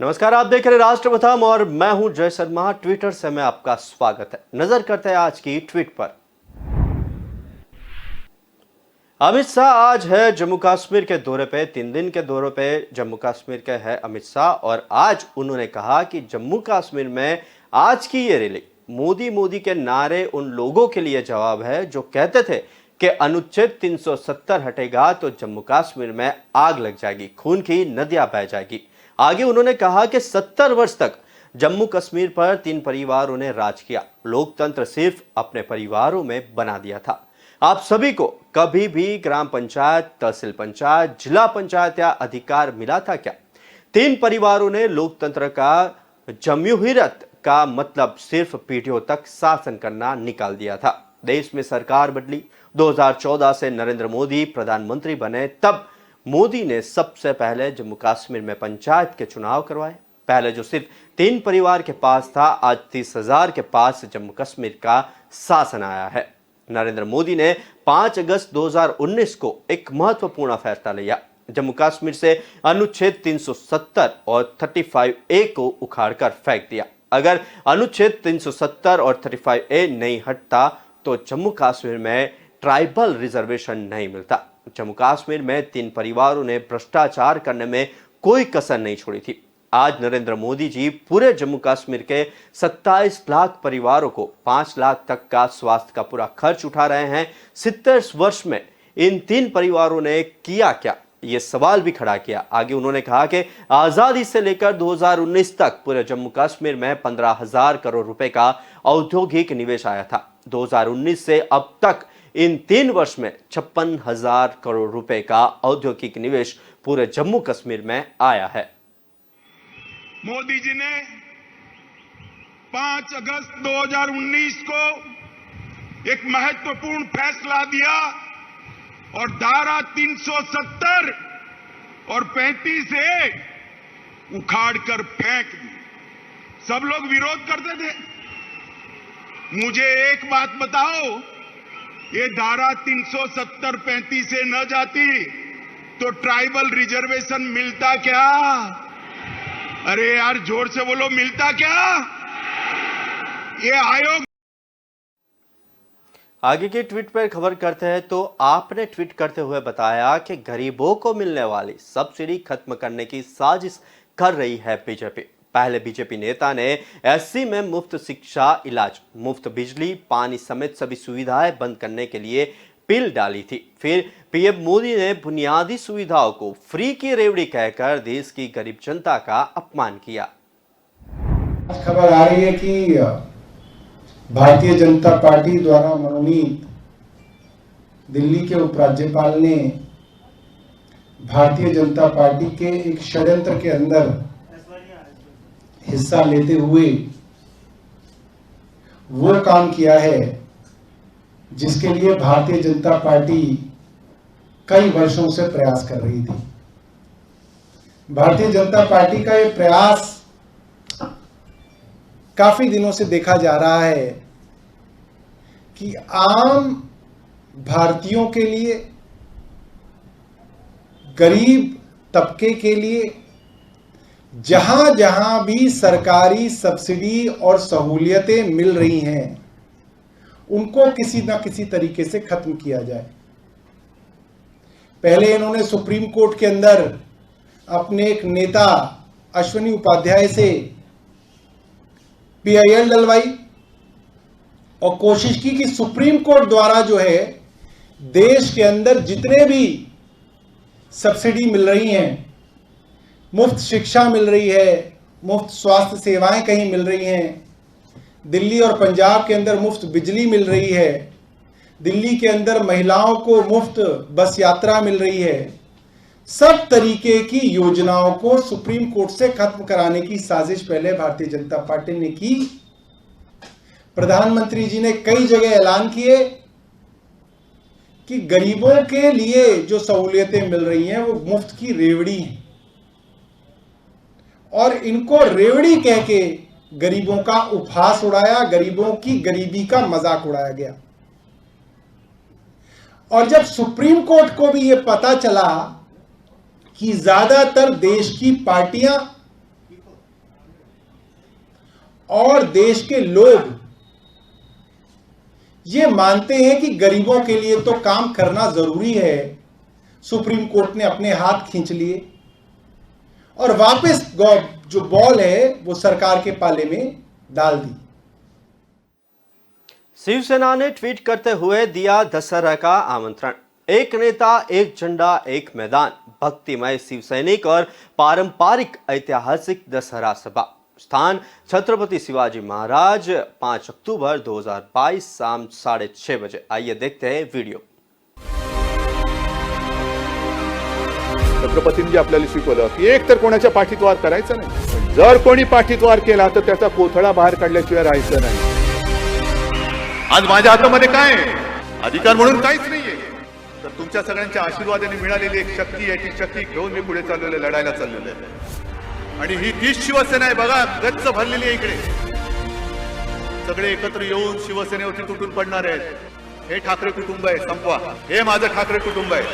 नमस्कार, आप देख रहे राष्ट्र प्रथम और मैं हूं जय शर्मा। ट्विटर से मैं आपका स्वागत है। नजर करते हैं आज की ट्वीट पर। अमित शाह आज है जम्मू कश्मीर के दौरे पे। 3 दिन के दौरे पे जम्मू कश्मीर के है अमित शाह और आज उन्होंने कहा कि जम्मू कश्मीर में आज की ये रैली मोदी मोदी के नारे उन लोगों के लिए जवाब है जो कहते थे कि अनुच्छेद 370 हटेगा तो जम्मू कश्मीर में आग लग जाएगी, खून की नदियां बह जाएगी। आगे उन्होंने कहा कि 70 वर्ष तक जम्मू कश्मीर पर 3 परिवारों ने राज किया। लोकतंत्र सिर्फ अपने परिवारों में बना दिया था। आप सभी को कभी भी ग्राम पंचायत, तहसील पंचायत, जिला पंचायत या अधिकार मिला था क्या? 3 परिवारों ने लोकतंत्र का जमहूरियत का मतलब सिर्फ पीढ़ियों तक शासन करना निकाल दिया था। देश में सरकार बदली। 2014 से नरेंद्र मोदी प्रधानमंत्री बने, तब मोदी ने सबसे पहले जम्मू कश्मीर में पंचायत के चुनाव करवाए। पहले जो सिर्फ 3 परिवार के पास था, आज 30,000 के पास जम्मू कश्मीर का शासन आया है। नरेंद्र मोदी ने 5 अगस्त 2019 को एक महत्वपूर्ण फैसला लिया। जम्मू कश्मीर से अनुच्छेद 370 और 35A को उखाड़कर फेंक दिया। अगर अनुच्छेद 370 और 35A नहीं हटता तो जम्मू कश्मीर में ट्राइबल रिजर्वेशन नहीं मिलता। जम्मू कश्मीर में 3 परिवारों ने भ्रष्टाचार करने में कोई कसर नहीं छोड़ी थी। आज नरेंद्र मोदी जी पूरे जम्मू कश्मीर के 27 लाख परिवारों को 5 लाख तक का स्वास्थ्य का पूरा खर्च उठा रहे हैं। 70 वर्ष में इन 3 परिवारों ने किया क्या, ये सवाल भी खड़ा किया। आगे उन्होंने कहा कि आजादी से लेकर 2019 तक पूरे जम्मू कश्मीर में 15,000 करोड़ रुपए का औद्योगिक निवेश आया था। 2019 से अब तक इन 3 वर्ष में 56,000 करोड़ रुपए का औद्योगिक निवेश पूरे जम्मू कश्मीर में आया है। मोदी जी ने 5 अगस्त 2019 को एक महत्वपूर्ण फैसला दिया और धारा 370 और 35A उखाड़कर फेंक दी। सब लोग विरोध करते थे। मुझे एक बात बताओ, ये धारा 370 35A न जाती तो ट्राइबल रिजर्वेशन मिलता क्या? अरे यार जोर से बोलो, मिलता क्या? ये आयोग। आगे की ट्वीट पर खबर करते हैं तो आपने ट्वीट करते हुए बताया कि गरीबों को मिलने वाली सब्सिडी खत्म करने की साजिश कर रही है बीजेपी। पहले बीजेपी नेता ने एससी में मुफ्त शिक्षा, इलाज, मुफ्त बिजली, पानी समेत सभी सुविधाएं बंद करने के लिए बिल डाली थी। फिर पीएम मोदी ने बुनियादी सुविधाओं को फ्री की रेवड़ी कहकर देश की गरीब जनता का अपमान किया। खबर आ रही है कि भारतीय जनता पार्टी द्वारा मनोनीत दिल्ली के उपराज्यपाल ने भारतीय जनता पार्टी के एक षड्यंत्र के अंदर हिस्सा लेते हुए वो काम किया है जिसके लिए भारतीय जनता पार्टी कई वर्षों से प्रयास कर रही थी। भारतीय जनता पार्टी का ये प्रयास काफी दिनों से देखा जा रहा है कि आम भारतीयों के लिए, गरीब तबके के लिए जहां जहां भी सरकारी सब्सिडी और सहूलियतें मिल रही हैं उनको किसी ना किसी तरीके से खत्म किया जाए। पहले इन्होंने सुप्रीम कोर्ट के अंदर अपने एक नेता अश्विनी उपाध्याय से पीआईएल डलवाई और कोशिश की कि सुप्रीम कोर्ट द्वारा जो है देश के अंदर जितने भी सब्सिडी मिल रही हैं, मुफ्त शिक्षा मिल रही है, मुफ्त स्वास्थ्य सेवाएं कहीं मिल रही हैं, दिल्ली और पंजाब के अंदर मुफ्त बिजली मिल रही है, दिल्ली के अंदर महिलाओं को मुफ्त बस यात्रा मिल रही है, सब तरीके की योजनाओं को सुप्रीम कोर्ट से खत्म कराने की साजिश पहले भारतीय जनता पार्टी ने की। प्रधानमंत्री जी ने कई जगह ऐलान किए कि गरीबों के लिए जो सहूलियतें मिल रही हैं वो मुफ्त की रेवड़ी है और इनको रेवड़ी कह के गरीबों का उपहास उड़ाया, गरीबों की गरीबी का मजाक उड़ाया गया। और जब सुप्रीम कोर्ट को भी यह पता चला कि ज्यादातर देश की पार्टियां और देश के लोग ये मानते हैं कि गरीबों के लिए तो काम करना जरूरी है, सुप्रीम कोर्ट ने अपने हाथ खींच लिए और वापस जो बॉल है वो सरकार के पाले में डाल दी। शिवसेना ने ट्वीट करते हुए दिया दशहरा का आमंत्रण। एक नेता, एक झंडा, एक मैदान, भक्तिमय शिव सैनिक और पारंपरिक ऐतिहासिक दशहरा सभा। स्थान छत्रपति शिवाजी महाराज, 5 अक्टूबर 2022 शाम 6:30 बजे। आइए देखते हैं वीडियो। छत्रपतींनी जे आपल्याला शिकवलं की एक तर कोणाच्या पाठीत करायचा नाही, जर कोणी पाठीत केला तर त्याचा कोथळा बाहेर काढल्याशिवाय राहायचं नाही। आज माझ्या हातामध्ये काय अधिकार म्हणून काहीच नाहीये, तर तुमच्या सगळ्यांच्या आशीर्वादाने मिळालेली एक शक्ती आहे, ती शक्ती घेऊन मी पुढे चाललेलो, लढायला चाललेलो आहे। आणि ही तीच शिवसेना आहे बघा, गच्च भरलेली आहे इकडे। सगळे एकत्र येऊन शिवसेनेवरती तुटून पडणार आहेत। हे ठाकरे कुटुंब आहे, संपवा। हे माझं ठाकरे कुटुंब आहे।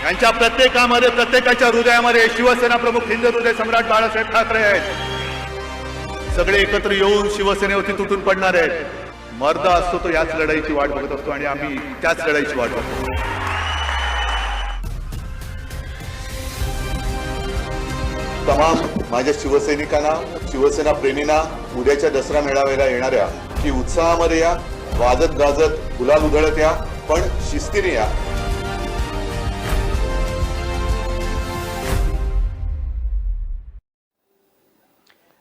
यांच्या प्रत्येकामध्ये, प्रत्येकाच्या हृदयामध्ये शिवसेना प्रमुख हिंद हृदय सम्राट बाळासाहेब ठाकरे आहेत। सगळे एकत्र येऊन शिवसेनेवरती तुटून पडणार आहेत। मर्द असतो तो याच लढाईची वाट बघत असतो आणि आम्ही त्याच लढाईची वाट बघतो। तमाम माझ्या शिवसैनिकांना, शिवसेना प्रेमींना उद्याच्या दसरा मेळाव्याला येणाऱ्या की उत्साहामध्ये या, वाजत गाजत गुलाल उधळत या, पण शिस्तीने या।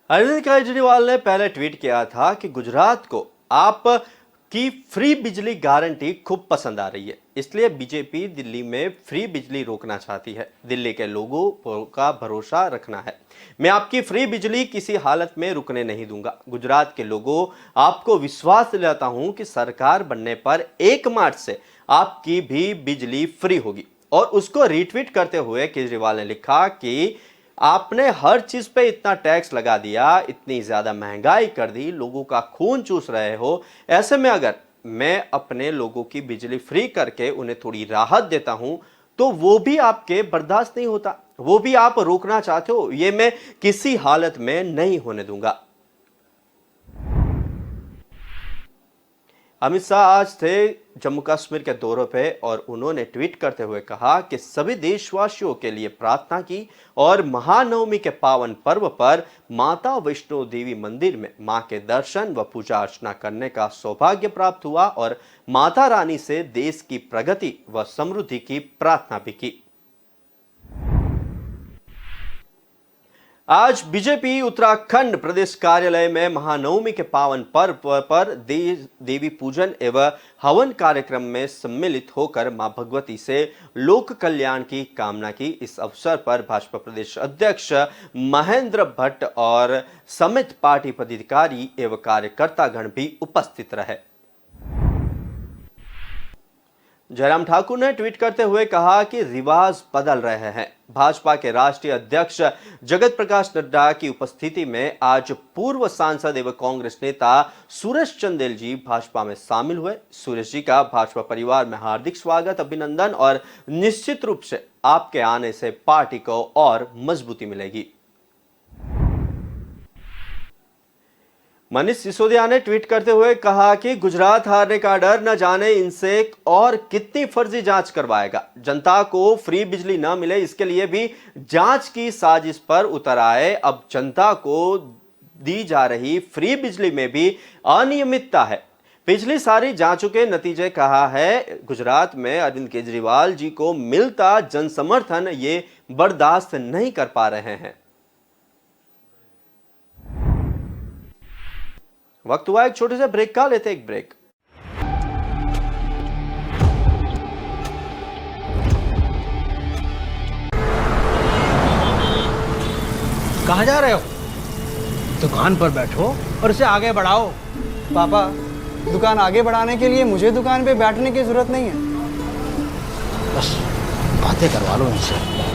अरविंद केजरीवाल ने पहले ट्वीट किया था कि गुजरात को आपकी फ्री बिजली गारंटी खूब पसंद आ रही है, इसलिए बीजेपी दिल्ली में फ्री बिजली रोकना चाहती है। दिल्ली के लोगों का भरोसा रखना है, मैं आपकी फ्री बिजली किसी हालत में रुकने नहीं दूंगा। गुजरात के लोगों, आपको विश्वास दिलाता हूं कि सरकार बनने पर 1 मार्च से आपकी भी बिजली फ्री होगी। और उसको रीट्वीट करते हुए केजरीवाल ने लिखा कि आपने हर चीज पे इतना टैक्स लगा दिया, इतनी ज्यादा महंगाई कर दी, लोगों का खून चूस रहे हो। ऐसे में अगर मैं अपने लोगों की बिजली फ्री करके उन्हें थोड़ी राहत देता हूं तो वो भी आपके बर्दाश्त नहीं होता, वो भी आप रोकना चाहते हो, ये मैं किसी हालत में नहीं होने दूंगा। अमित शाह आज थे जम्मू कश्मीर के दौरे पे और उन्होंने ट्वीट करते हुए कहा कि सभी देशवासियों के लिए प्रार्थना की और महानवमी के पावन पर्व पर माता वैष्णो देवी मंदिर में मां के दर्शन व पूजा अर्चना करने का सौभाग्य प्राप्त हुआ और माता रानी से देश की प्रगति व समृद्धि की प्रार्थना भी की। आज बीजेपी उत्तराखंड प्रदेश कार्यालय में महानवमी के पावन पर्व पर देवी पूजन एवं हवन कार्यक्रम में सम्मिलित होकर मां भगवती से लोक कल्याण की कामना की। इस अवसर पर भाजपा प्रदेश अध्यक्ष महेंद्र भट्ट और समेत पार्टी पदाधिकारी एवं कार्यकर्तागण भी उपस्थित रहे। जयराम ठाकुर ने ट्वीट करते हुए कहा कि रिवाज बदल रहे हैं। भाजपा के राष्ट्रीय अध्यक्ष जगत प्रकाश नड्डा की उपस्थिति में आज पूर्व सांसद एवं कांग्रेस नेता सुरेश चंदेल जी भाजपा में शामिल हुए। सुरेश जी का भाजपा परिवार में हार्दिक स्वागत, अभिनंदन और निश्चित रूप से आपके आने से पार्टी को और मजबूती मिलेगी। मनीष सिसोदिया ने ट्वीट करते हुए कहा कि गुजरात हारने का डर न जाने इनसे और कितनी फर्जी जांच करवाएगा। जनता को फ्री बिजली न मिले इसके लिए भी जांच की साजिश पर उतर आए। अब जनता को दी जा रही फ्री बिजली में भी अनियमितता है। पिछली सारी जांचों के नतीजे कहा है गुजरात में अरविंद केजरीवाल जी को मिलता जन समर्थन ये बर्दाश्त नहीं कर पा रहे हैं। वक्त हुआ एक छोटे से ब्रेक का, लेते एक ब्रेक। कहाँ जा रहे हो? दुकान पर बैठो और इसे आगे बढ़ाओ। पापा, दुकान आगे बढ़ाने के लिए मुझे दुकान पे बैठने की जरूरत नहीं है। बस बातें करवा लो इनसे।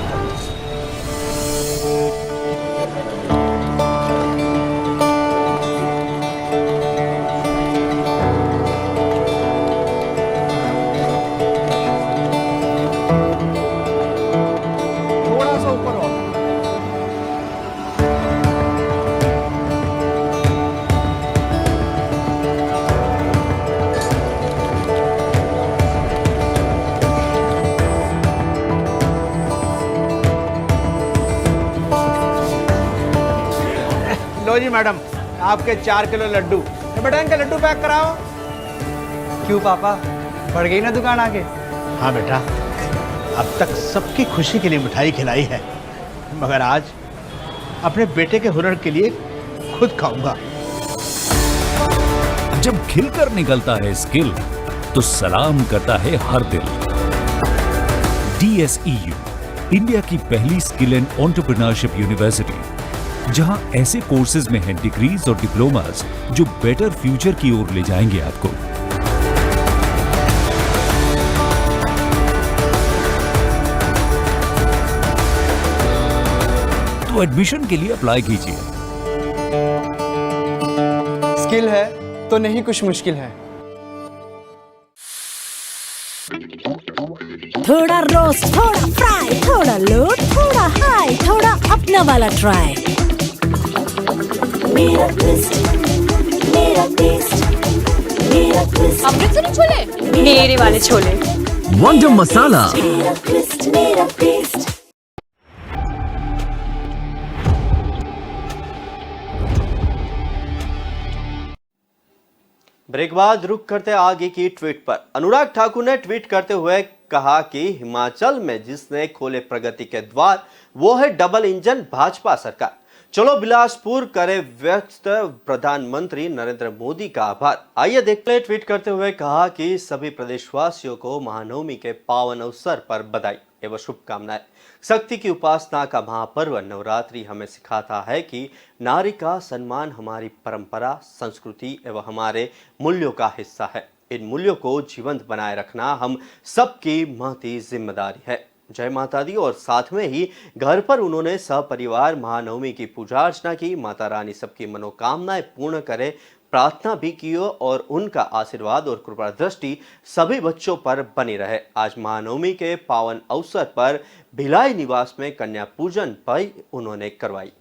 लो जी मैडम, आपके 4 किलो लड्डू। ये बेटा इनका लड्डू पैक कराओ। क्यों पापा, बढ़ गई ना दुकान आगे? हाँ बेटा, अब तक सबकी खुशी के लिए मिठाई खिलाई है, मगर आज अपने बेटे के हुनर के लिए खुद खाऊंगा। जब खिलकर निकलता है स्किल, तो सलाम करता है हर दिल। DSEU, इंडिया की पहली स्किल एंड एंटरप्रेन्योरशिप यूनिवर्सिटी, जहां ऐसे कोर्सेज में हैं डिग्रीज और डिप्लोमास जो बेटर फ्यूचर की ओर ले जाएंगे आपको। तो एडमिशन के लिए अप्लाई कीजिए। स्किल है तो नहीं कुछ मुश्किल है। थोड़ा रोस्ट, थोड़ा फ्राई, थोड़ा लो, थोड़ा हाई, थोड़ा अपना वाला ट्राई। मेरा ट्विस्ट, मेरा टेस्ट, मेरा ट्विस्ट। अमृतसरी छोले, मेरे वाले छोले। वंडर मसाला। मेरा ट्विस्ट, मेरा टेस्ट। ब्रेक बाद रुक करते आगे की ट्वीट पर। अनुराग ठाकुर ने ट्वीट करते हुए कहा कि हिमाचल में जिसने खोले प्रगति के द्वार, वो है डबल इंजन भाजपा सरकार। चलो बिलासपुर करे व्यक्त प्रधानमंत्री नरेंद्र मोदी का आभार। आइए देखते हैं। ट्वीट करते हुए कहा कि सभी प्रदेशवासियों को महानवमी के पावन अवसर पर बधाई एवं शुभकामनाएं। शक्ति की उपासना का महापर्व नवरात्रि हमें सिखाता है कि नारी का सम्मान हमारी परंपरा, संस्कृति एवं हमारे मूल्यों का हिस्सा है। इन मूल्यों को जीवंत बनाए रखना हम सबकी महती जिम्मेदारी है। जय माता दी। और साथ में ही घर पर उन्होंने सपरिवार महानवमी की पूजा अर्चना की। माता रानी सबकी मनोकामनाएं पूर्ण करे प्रार्थना भी की और उनका आशीर्वाद और कृपा दृष्टि सभी बच्चों पर बनी रहे। आज महानवमी के पावन अवसर पर भिलाई निवास में कन्या पूजन पर उन्होंने करवाई।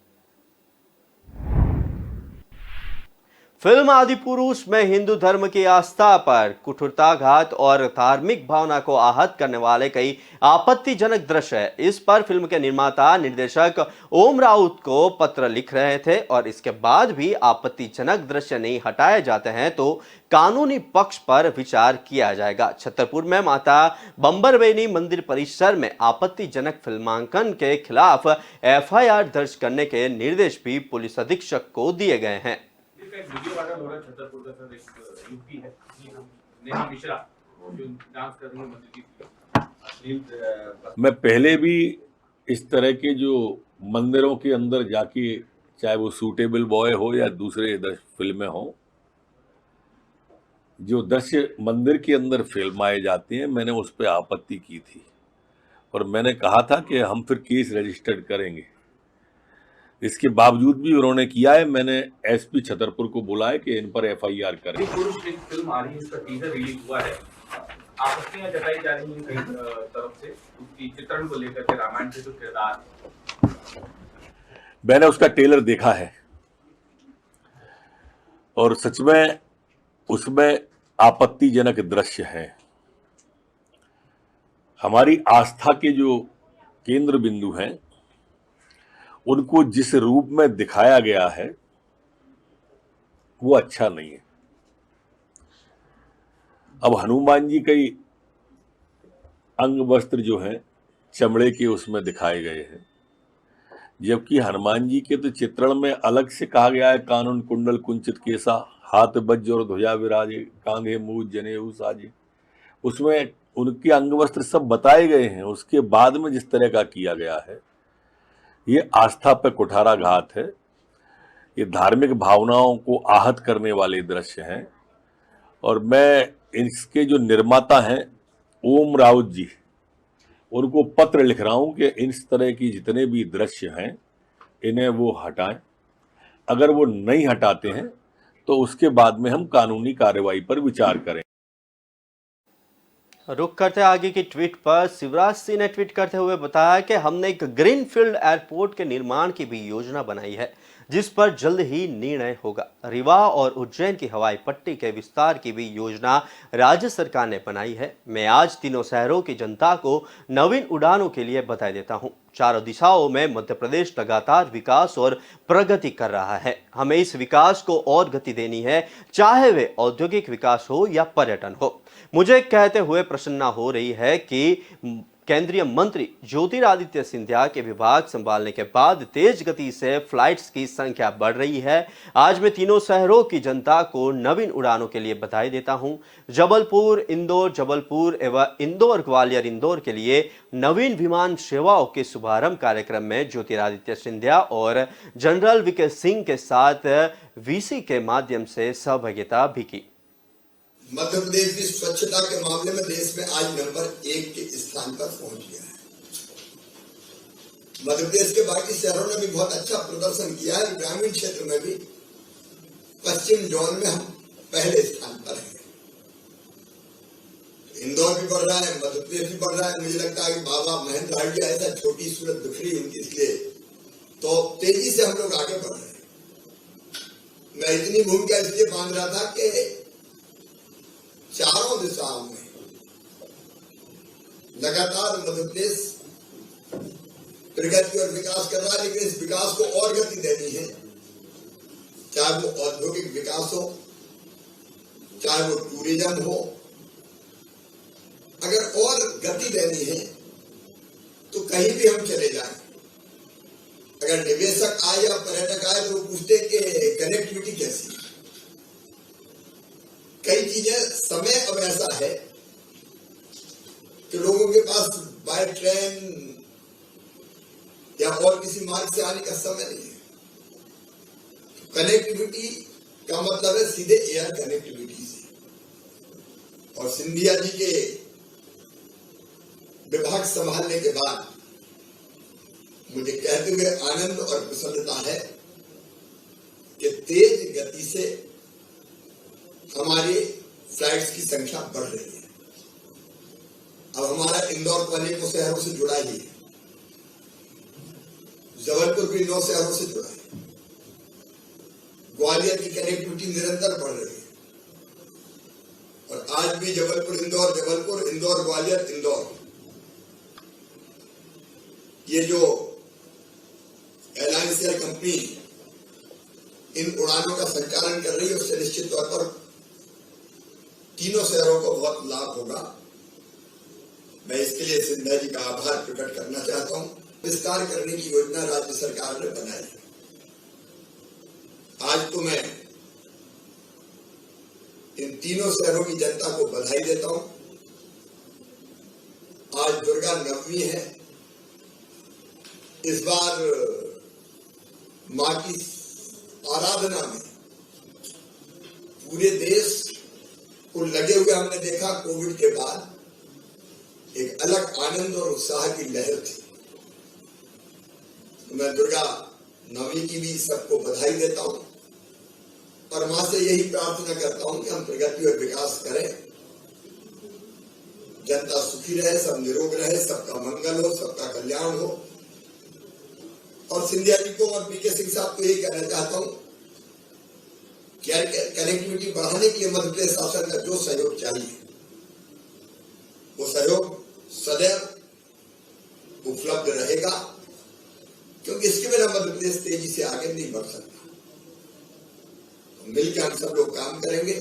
फिल्म आदिपुरुष में हिंदू धर्म की आस्था पर कुटिलताघात और धार्मिक भावना को आहत करने वाले कई आपत्तिजनक दृश्य है। इस पर फिल्म के निर्माता निर्देशक ओम राउत को पत्र लिख रहे थे और इसके बाद भी आपत्तिजनक दृश्य नहीं हटाए जाते हैं तो कानूनी पक्ष पर विचार किया जाएगा। छतरपुर में माता बंबरवेनी मंदिर परिसर में आपत्तिजनक फिल्मांकन के खिलाफ FIR दर्ज करने के निर्देश भी पुलिस अधीक्षक को दिए गए हैं। एक वीडियो वायरल हो रहा है छतरपुर का सर, एक युवती है नेहा मिश्रा जो डांस कर रही है मंदिर की। मैं पहले भी इस तरह के जो मंदिरों के अंदर जाके, चाहे वो सूटेबल बॉय हो या दूसरे फिल्में हो, जो दृश्य मंदिर के अंदर फिल्माए जाते हैं, मैंने उस पर आपत्ति की थी और मैंने कहा था कि हम फिर केस रजिस्टर्ड करेंगे। इसके बावजूद भी उन्होंने किया है। मैंने SP छतरपुर को बोला है कि इन पर FIR करें। पुरुष एक फिल्म आ रही है, इसका टीजर रिलीज हुआ है। आपत्तियां जताई जा रही हैं कई तरफ से उसकी चित्रण को लेकर के, रामायण के जो किरदार। मैंने उसका ट्रेलर देखा है और सच में उसमें आपत्तिजनक दृश्य है। हमारी आस्था के जो केंद्र बिंदु हैं उनको जिस रूप में दिखाया गया है वो अच्छा नहीं है। अब हनुमान जी कई अंग वस्त्र जो हैं चमड़े के उसमें दिखाए गए हैं, जबकि हनुमान जी के तो चित्रण में अलग से कहा गया है कानन कुंडल कुंचित केसा, हाथ वज्र और ध्वजा विराजे, कांधे मूज जनेऊ साजे। उसमें उनके अंग वस्त्र सब बताए गए हैं। उसके बाद में जिस तरह का किया गया है, ये आस्था पर कुठाराघात है। ये धार्मिक भावनाओं को आहत करने वाले दृश्य हैं और मैं इसके जो निर्माता हैं ओम राउत जी, उनको पत्र लिख रहा हूं कि इस तरह की जितने भी दृश्य हैं इन्हें वो हटाएं। अगर वो नहीं हटाते हैं तो उसके बाद में हम कानूनी कार्रवाई पर विचार करें। रुक करते आगे की ट्वीट पर शिवराज सिंह ने ट्वीट करते हुए बताया कि हमने एक ग्रीनफील्ड एयरपोर्ट के निर्माण की भी योजना बनाई है जिस पर जल्द ही निर्णय होगा। रीवा और उज्जैन की हवाई पट्टी के विस्तार की भी योजना राज्य सरकार ने बनाई है। मैं आज तीनों शहरों की जनता को नवीन उड़ानों के लिए बधाई देता हूं चारों दिशाओं में मध्य प्रदेश लगातार विकास और प्रगति कर रहा है। हमें इस विकास को और गति देनी है, चाहे वे औद्योगिक विकास हो या पर्यटन हो। मुझे कहते हुए प्रसन्नता हो रही है कि केंद्रीय मंत्री ज्योतिरादित्य सिंधिया के विभाग संभालने के बाद तेज गति से फ्लाइट्स की संख्या बढ़ रही है। आज मैं तीनों शहरों की जनता को नवीन उड़ानों के लिए बधाई देता हूं। जबलपुर एवं इंदौर ग्वालियर इंदौर के लिए नवीन विमान सेवाओं के शुभारंभ कार्यक्रम में ज्योतिरादित्य सिंधिया और जनरल वीके सिंह के साथ वीसी के माध्यम से सहभागिता भी की। मध्य प्रदेश भी स्वच्छता के मामले में देश में आज नंबर 1 के स्थान पर पहुंच गया है। मध्य प्रदेश के बाकी शहरों ने भी बहुत अच्छा प्रदर्शन किया है। ग्रामीण क्षेत्र में भी पश्चिम जोन में हम पहले स्थान पर हैं। इंदौर भी बढ़ रहा है, मध्य प्रदेश भी बढ़ रहा है। मुझे लगता है कि बाबा महेंद्र हार्डिया ऐसा छोटी सूरत बिखरी उनकी, इसलिए तो तेजी से हम लोग आगे बढ़ रहे हैं। मैं इतनी भूमिका इसलिए बांध रहा था कि चारों दिशाओं में लगातार मध्य प्रदेश प्रगति और विकास कर रहा है, लेकिन इस विकास को और गति देनी है। चाहे वो औद्योगिक विकास हो, चाहे वो टूरिज्म हो, अगर और गति देनी है तो कहीं भी हम चले जाएं। अगर निवेशक आए या पर्यटक आए तो पूछते कि कनेक्टिविटी कैसी है। कई चीजें समय अब ऐसा है कि लोगों के पास बाय ट्रेन या और किसी मार्ग से आने का समय नहीं है। कनेक्टिविटी का मतलब है सीधे एयर कनेक्टिविटी से। और सिंधिया जी के विभाग संभालने के बाद मुझे कहते हुए आनंद और प्रसन्नता है कि तेज गति से हमारी फ्लाइट्स की संख्या बढ़ रही है। अब हमारा इंदौर को अनेकों शहरों से जुड़ा ही है। जबलपुर भी 9 शहरों से जुड़ा है। ग्वालियर की कनेक्टिविटी निरंतर बढ़ रही है और आज भी जबलपुर इंदौर ग्वालियर इंदौर, ये जो एयरलाइंस कंपनी इन उड़ानों का संचालन कर रही है उससे निश्चित तौर पर तीनों शहरों को बहुत लाभ होगा। मैं इसके लिए सिंधिया जी का आभार प्रकट करना चाहता हूं। विस्तार करने की योजना राज्य सरकार ने बनाई। आज तो मैं इन तीनों शहरों की जनता को बधाई देता हूं। आज दुर्गा नवमी है। इस बार मां की आराधना में पूरे देश को लगे हुए हमने देखा। कोविड के बाद एक अलग आनंद और उत्साह की लहर थी। तो मैं दुर्गा नवमी की भी सबको बधाई देता हूं और मां से यही प्रार्थना करता हूं कि हम प्रगति और विकास करें, जनता सुखी रहे, सब निरोग रहे, सबका मंगल हो, सबका कल्याण हो। और सिंधिया जी को और वीके सिंह साहब को यही कहना चाहता हूं कि कनेक्टिविटी बढ़ाने के लिए मध्य प्रदेश शासन का जो सहयोग चाहिए वो सहयोग सदैव उपलब्ध रहेगा, क्योंकि इसके बिना मध्य प्रदेश तेजी से आगे नहीं बढ़ सकता। तो मिलकर हम सब लोग काम करेंगे।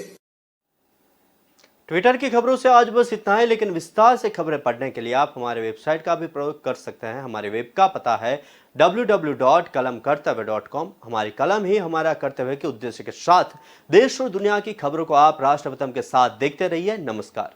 ट्विटर की खबरों से आज बस इतना है, लेकिन विस्तार से खबरें पढ़ने के लिए आप हमारे वेबसाइट का भी प्रयोग कर सकते हैं। हमारे वेब का पता है www.kalamkartavya.com। हमारी कलम ही हमारा कर्तव्य के उद्देश्य के साथ देश और दुनिया की खबरों को आप राष्ट्रप्रथम के साथ देखते रहिए। नमस्कार।